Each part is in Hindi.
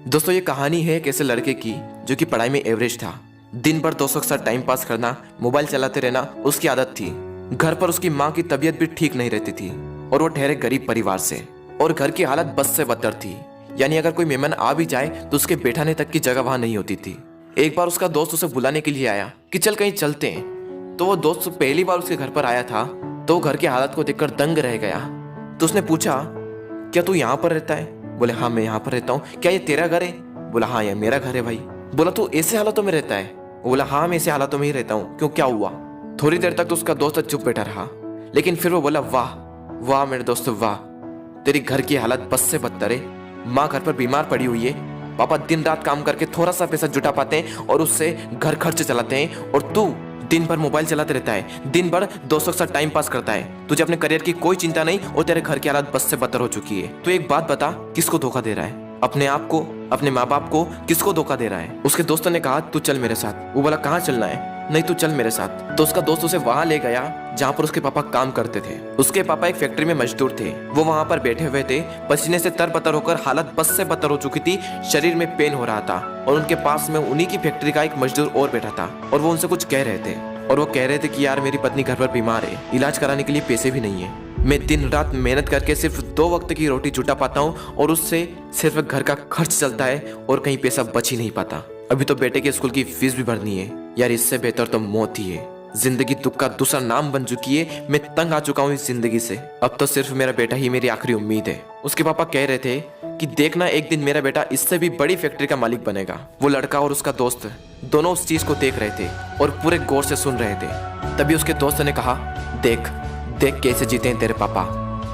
दोस्तों ये कहानी है एक ऐसे लड़के की जो कि पढ़ाई में एवरेज था। दिन भर दोस्तों के साथ टाइम पास करना, मोबाइल चलाते रहना उसकी आदत थी। घर पर उसकी माँ की तबीयत भी ठीक नहीं रहती थी और वो ठहरे गरीब परिवार से, और घर की हालत बद से बदतर थी। यानी अगर कोई मेहमान आ भी जाए तो उसके बैठाने तक की जगह वहां नहीं होती थी। एक बार उसका दोस्त उसे बुलाने के लिए आया कि चल कहीं चलते हैं। तो वो दोस्त पहली बार उसके घर पर आया था तो घर की हालत को देखकर दंग रह गया। तो उसने पूछा, क्या तू यहाँ पर रहता है? बोले हाँ मैं यहाँ पर रहता हूँ। क्या ये तेरा घर है? बोला हाँ ये मेरा घर है भाई। बोला तू ऐसे हालातों में रहता है? बोला हाँ मैं ऐसे हालातों में ही रहता हूँ। क्यों, क्या हुआ? थोड़ी देर तक तो उसका दोस्त चुप बैठा रहा, लेकिन फिर वो बोला वाह वाह मेरे दोस्त वाह, तेरी घर की हालत बस से बदतर है। माँ घर पर बीमार पड़ी हुई है, पापा दिन रात काम करके थोड़ा सा पैसा जुटा पाते हैं और उससे घर खर्च चलाते हैं, और तू दिन भर मोबाइल चलाते रहता है, दिन भर दोस्तों के साथ टाइम पास करता है। तुझे अपने करियर की कोई चिंता नहीं और तेरे घर की हालत बस से बदतर हो चुकी है। तो एक बात बता, किसको धोखा दे रहा है? अपने आप को, अपने माँ बाप को? किसको धोखा दे रहा है? उसके दोस्तों ने कहा तू चल मेरे साथ। वो बोला कहाँ चलना है? नहीं तू चल मेरे साथ। तो उसका दोस्त उसे वहां ले गया जहाँ पर उसके पापा काम करते थे। उसके पापा एक फैक्ट्री में मजदूर थे। वो वहां पर बैठे हुए थे, पसीने से तरबतर होकर हालत बस से बदतर हो चुकी थी, शरीर में पेन हो रहा था, और उनके पास में उन्हीं की फैक्ट्री का एक मजदूर और बैठा था और वो उनसे कुछ कह रहे थे। और वो कह रहे थे कि यार मेरी पत्नी घर पर बीमार है, इलाज कराने के लिए पैसे भी नहीं है। मैं दिन रात मेहनत करके सिर्फ 2 वक्त की रोटी जुटा पाता हूँ और उससे सिर्फ घर का खर्च चलता है और कहीं पैसा बच ही नहीं पाता। अभी तो बेटे के स्कूल की फीस भी भरनी है। यार इससे बेहतर तो मौत ही है। जिंदगी दुख का दूसरा नाम बन चुकी है। मैं तंग आ चुका हूँ इस जिंदगी से। अब तो सिर्फ मेरा बेटा ही मेरी आखिरी उम्मीद है। उसके पापा कह रहे थे कि देखना एक दिन मेरा बेटा इससे भी बड़ी फैक्ट्री का मालिक बनेगा। वो लड़का और उसका दोस्त दोनों उस चीज को देख रहे थे और पूरे गौर से सुन रहे थे। तभी उसके दोस्त ने कहा, देख देख कैसे जीते हैं तेरे पापा।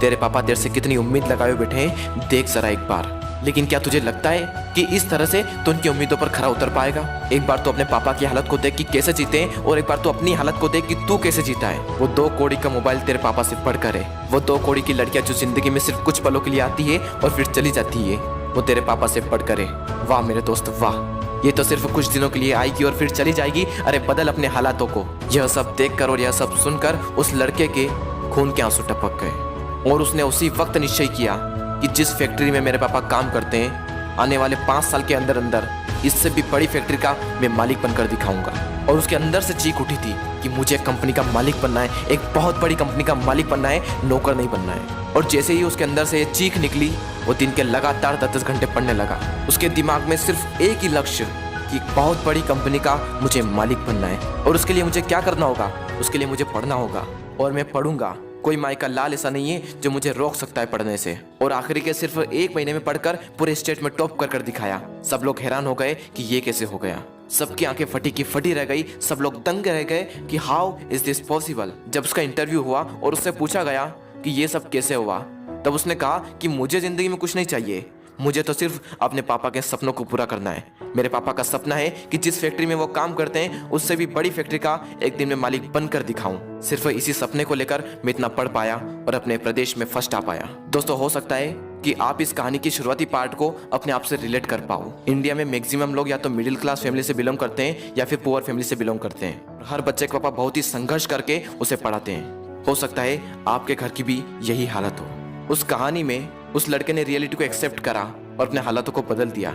तेरे पापा तेरे से कितनी उम्मीद लगाए बैठे हैं, देख जरा एक बार। लेकिन क्या तुझे लगता है कि इस तरह से तो उनकी उम्मीदों पर खरा उतर पाएगा? एक बार तो अपने पापा की हालत को देख कि कैसे जीते हैं, और एक बार तो अपनी हालत को देख कि तू कैसे जीता है। वो 2 कौड़ी का मोबाइल तेरे पापा से बढ़कर है। वो 2 कौड़ी की लड़कियां जो जिंदगी में सिर्फ कुछ पलों के लिए आती है और फिर चली जाती है, वो तेरे पापा से बढ़कर है। वाह मेरे दोस्त वाह, ये तो सिर्फ कुछ दिनों के लिए आएगी और फिर चली जाएगी। अरे बदल अपने हालातों को। यह सब देखकर और यह सब सुनकर उस लड़के के खून के आंसू टपक गए, और उसने उसी वक्त निश्चय किया कि जिस फैक्ट्री में मेरे पापा काम करते हैं, आने वाले 5 साल के अंदर अंदर इससे भी बड़ी फैक्ट्री का मैं मालिक बनकर दिखाऊंगा। और उसके अंदर से चीख उठी थी कि मुझे कंपनी का मालिक बनना है, एक बहुत बड़ी कंपनी का मालिक बनना है, नौकर नहीं बनना है। और जैसे ही उसके अंदर से ये चीख निकली, वो दिन के लगातार 10-10 घंटे पढ़ने लगा। उसके दिमाग में सिर्फ एक ही लक्ष्य कि बहुत बड़ी कंपनी का मुझे मालिक बनना है, और उसके लिए मुझे क्या करना होगा? उसके लिए मुझे पढ़ना होगा, और मैं पढ़ूंगा। कोई माई का लाल ऐसा नहीं है जो मुझे रोक सकता है पढ़ने से। और आखिरी के सिर्फ 1 महीने में पढ़कर पूरे स्टेट में टॉप कर दिखाया। सब लोग हैरान हो गए कि ये कैसे हो गया। सबकी आंखें फटी की फटी रह गई। सब लोग दंग रह गए कि हाउ इज दिस पॉसिबल। जब उसका इंटरव्यू हुआ और उससे पूछा गया कि ये सब कैसे हुआ, तब उसने कहा कि मुझे जिंदगी में कुछ नहीं चाहिए, मुझे तो सिर्फ अपने पापा के सपनों को पूरा करना है। मेरे पापा का सपना है कि जिस फैक्ट्री में वो काम करते हैं उससे भी बड़ी फैक्ट्री का एक दिन में मालिक बनकर दिखाऊं। सिर्फ इसी सपने को लेकर मैं इतना पढ़ पाया और अपने प्रदेश में फर्स्ट आ पाया। दोस्तों हो सकता है कि आप इस कहानी की शुरुआती पार्ट को अपने आप से रिलेट कर पाओ। इंडिया में मैक्सिमम लोग या तो मिडिल क्लास फैमिली से बिलोंग करते हैं या फिर पुअर फैमिली से बिलोंग करते हैं। हर बच्चे के पापा बहुत ही संघर्ष करके उसे पढ़ाते हैं। हो सकता है आपके घर की भी यही हालत हो। उस कहानी में उस लड़के ने रियलिटी को एक्सेप्ट करा और अपने हालातों को बदल दिया।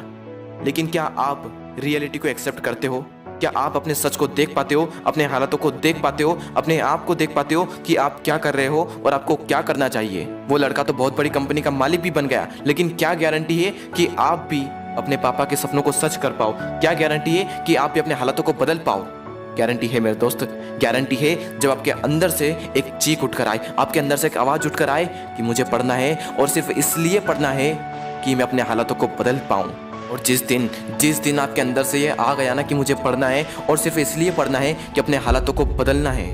लेकिन क्या आप रियलिटी को एक्सेप्ट करते हो? क्या आप अपने सच को देख पाते हो, अपने हालातों को देख पाते हो, अपने आप को देख पाते हो कि आप क्या कर रहे हो और आपको क्या करना चाहिए? वो लड़का तो बहुत बड़ी कंपनी का मालिक भी बन गया, लेकिन क्या गारंटी है कि आप भी अपने पापा के सपनों को सच कर पाओ? क्या गारंटी है कि आप भी अपने हालातों को बदल पाओ? गारंटी है मेरे दोस्त, गारंटी है जब आपके अंदर से एक चीख उठकर आए, आपके अंदर से एक आवाज उठकर आए कि मुझे पढ़ना है, और सिर्फ इसलिए पढ़ना है कि मैं अपने हालातों को बदल पाऊं। और जिस दिन आपके अंदर से ये आ गया ना कि मुझे पढ़ना है और सिर्फ इसलिए पढ़ना है कि अपने हालातों को बदलना है,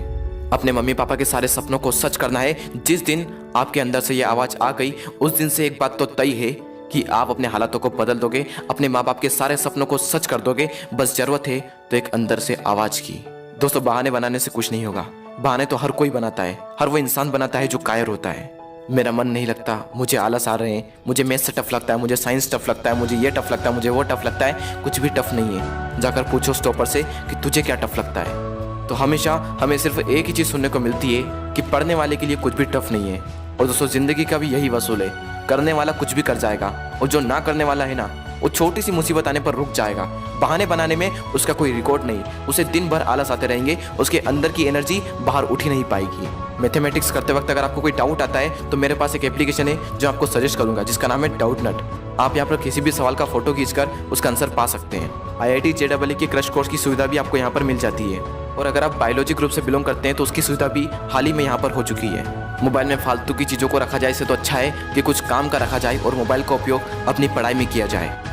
अपने मम्मी पापा के सारे सपनों को सच करना है, जिस दिन आपके अंदर से ये आवाज आ गई, उस दिन से एक बात तो तय है कि आप अपने हालातों को बदल दोगे, अपने माँ बाप के सारे सपनों को सच कर दोगे। बस जरूरत है तो एक अंदर से आवाज की। दोस्तों बहाने बनाने से कुछ नहीं होगा। बहाने तो हर कोई बनाता है, हर वो इंसान बनाता है जो कायर होता है। मेरा मन नहीं लगता, मुझे आलस आ रहे हैं, मुझे मैथ्स से टफ लगता है, मुझे साइंस टफ लगता है, मुझे ये टफ लगता है, मुझे वो टफ लगता है। कुछ भी टफ नहीं है। जाकर पूछो स्टॉपर से कि तुझे क्या टफ लगता है, तो हमेशा हमें सिर्फ एक ही चीज़ सुनने को मिलती है कि पढ़ने वाले के लिए कुछ भी टफ नहीं है। और दोस्तों जिंदगी का भी यही वसूल है, करने वाला कुछ भी कर जाएगा, और जो ना करने वाला है ना, वो छोटी सी मुसीबत आने पर रुक जाएगा। बहाने बनाने में उसका कोई रिकॉर्ड नहीं, उसे दिन भर आलस आते रहेंगे, उसके अंदर की एनर्जी बाहर उठ ही नहीं पाएगी। मैथमेटिक्स करते वक्त अगर आपको कोई डाउट आता है तो मेरे पास एक एप्लीकेशन है जो आपको सजेस्ट करूंगा, जिसका नाम है डाउट नट। आप यहाँ पर किसी भी सवाल का फोटो खींचकर उसका आंसर पा सकते हैं। IIT JEE के क्रश कोर्स की सुविधा भी आपको यहाँ पर मिल जाती है, और अगर आप बायोलॉजी ग्रुप से बिलोंग करते हैं तो उसकी सुविधा भी हाल ही में यहाँ पर हो चुकी है। मोबाइल में फालतू की चीज़ों को रखा जाए इससे तो अच्छा है कि कुछ काम का रखा जाए और मोबाइल का उपयोग अपनी पढ़ाई में किया जाए।